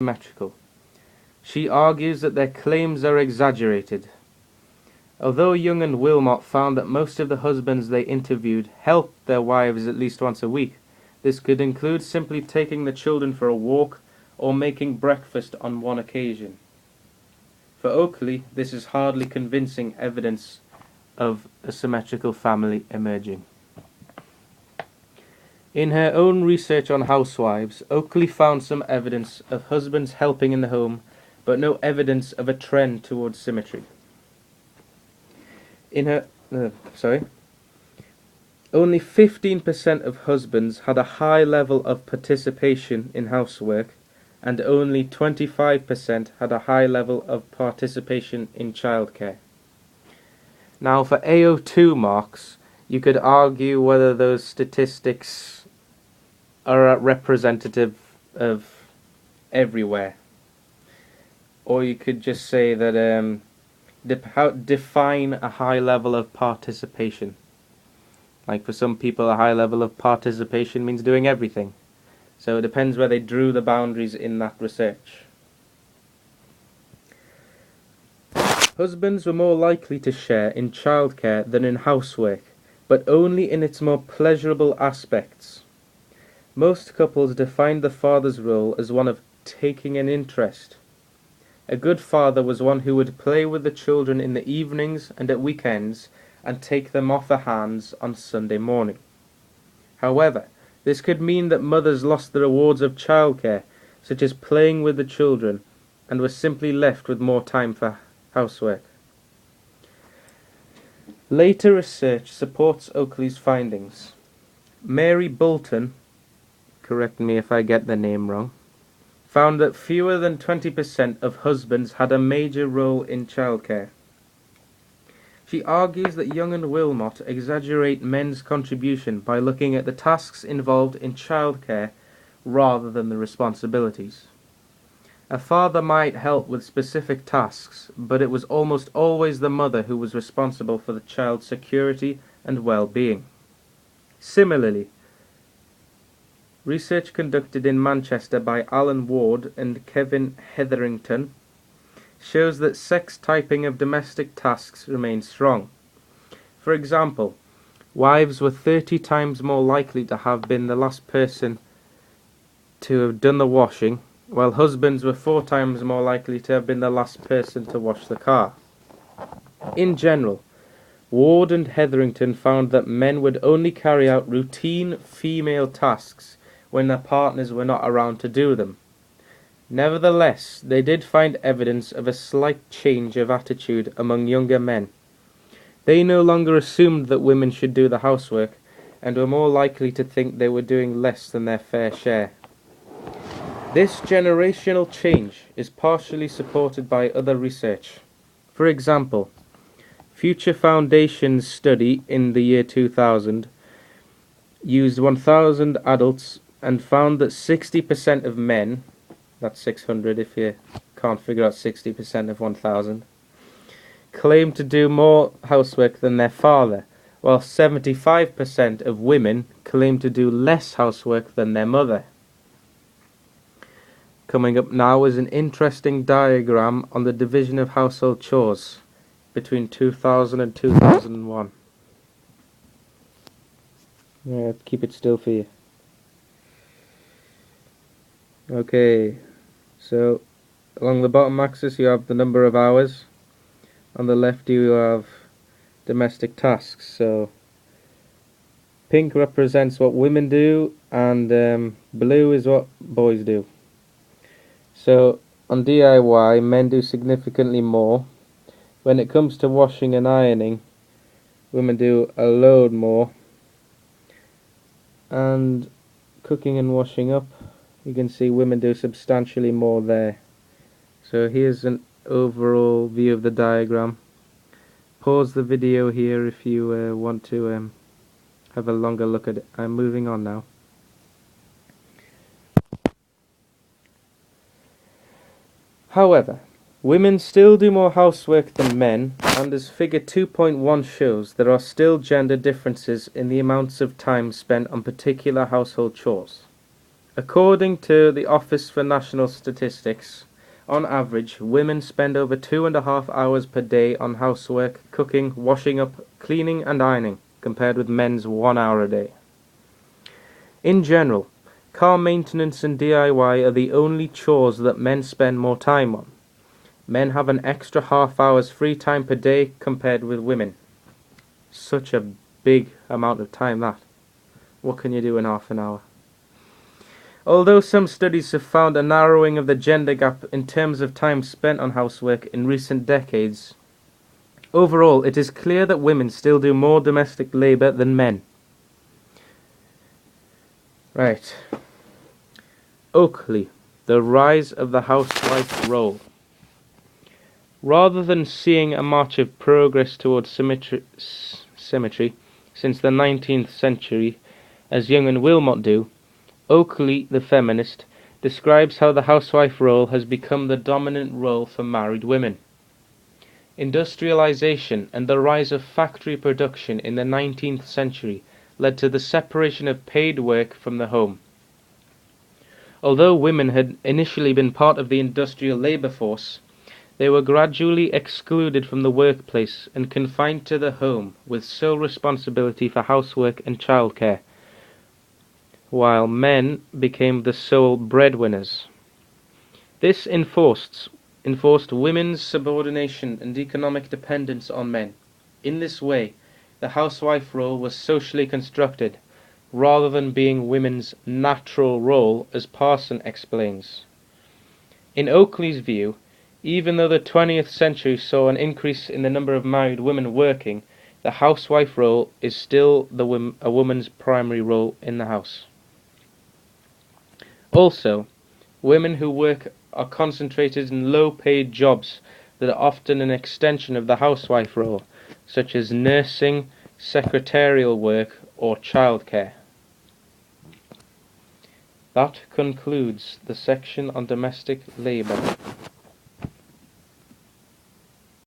symmetrical. She argues that their claims are exaggerated. Although Young and Wilmot found that most of the husbands they interviewed helped their wives at least once a week, this could include simply taking the children for a walk or making breakfast on one occasion. For Oakley, this is hardly convincing evidence of a symmetrical family emerging. In her own research on housewives, Oakley found some evidence of husbands helping in the home, but no evidence of a trend towards symmetry. Only 15% of husbands had a high level of participation in housework, and only 25% had a high level of participation in childcare. Now, for AO2 marks, you could argue whether those statistics are representative of everywhere, or you could just say that define a high level of participation. Like for some people, a high level of participation means doing everything. So it depends where they drew the boundaries in that research. Husbands were more likely to share in childcare than in housework, but only in its more pleasurable aspects. Most couples defined the father's role as one of taking an interest. A good father was one who would play with the children in the evenings and at weekends and take them off their hands on Sunday morning. However, this could mean that mothers lost the rewards of childcare, such as playing with the children, and were simply left with more time for housework. Later research supports Oakley's findings. Mary Bolton, correct me if I get the name wrong, found that fewer than 20% of husbands had a major role in childcare. She argues that Young and Wilmot exaggerate men's contribution by looking at the tasks involved in childcare rather than the responsibilities. A father might help with specific tasks, but it was almost always the mother who was responsible for the child's security and well-being. Similarly, research conducted in Manchester by Alan Ward and Kevin Hetherington shows that sex typing of domestic tasks remains strong. For example, wives were 30 times more likely to have been the last person to have done the washing, while husbands were 4 times more likely to have been the last person to wash the car. In general, Ward and Hetherington found that men would only carry out routine female tasks when their partners were not around to do them. Nevertheless, they did find evidence of a slight change of attitude among younger men. They no longer assumed that women should do the housework, and were more likely to think they were doing less than their fair share. This generational change is partially supported by other research. For example, Future Foundation's study in the year 2000 used 1,000 adults and found that 60% of men, that's 600 if you can't figure out 60% of 1,000, claimed to do more housework than their father, while 75% of women claimed to do less housework than their mother. Coming up now is an interesting diagram on the division of household chores between 2000 and 2001. Yeah, keep it still for you. Okay, so along the bottom axis you have the number of hours. On the left you have domestic tasks. So pink represents what women do, and blue is what boys do. So on DIY, men do significantly more. When it comes to washing and ironing, women do a load more. And cooking and washing up, you can see women do substantially more there. So here's an overall view of the diagram. Pause the video here if you want to have a longer look at it. I'm moving on now. However, women still do more housework than men, and as figure 2.1 shows, there are still gender differences in the amounts of time spent on particular household chores. According to the Office for National Statistics, on average, women spend over 2.5 hours per day on housework, cooking, washing up, cleaning, and ironing, compared with men's 1 hour a day. In general, car maintenance and DIY are the only chores that men spend more time on. Men have an extra half hour's free time per day compared with women. Such a big amount of time that. What can you do in half an hour? Although some studies have found a narrowing of the gender gap in terms of time spent on housework in recent decades, overall it is clear that women still do more domestic labour than men. Right. Oakley, the rise of the housewife role. Rather than seeing a march of progress towards symmetry since the 19th century, as Young and Wilmot do, Oakley, the feminist, describes how the housewife role has become the dominant role for married women. Industrialization and the rise of factory production in the 19th century led to the separation of paid work from the home. Although women had initially been part of the industrial labor force, they were gradually excluded from the workplace and confined to the home with sole responsibility for housework and childcare, while men became the sole breadwinners. This enforced women's subordination and economic dependence on men. In this way, the housewife role was socially constructed, rather than being women's natural role, as Parson explains. In Oakley's view, even though the 20th century saw an increase in the number of married women working, the housewife role is still a woman's primary role in the house. Also, women who work are concentrated in low-paid jobs that are often an extension of the housewife role, such as nursing, secretarial work, or childcare. That concludes the section on domestic labour.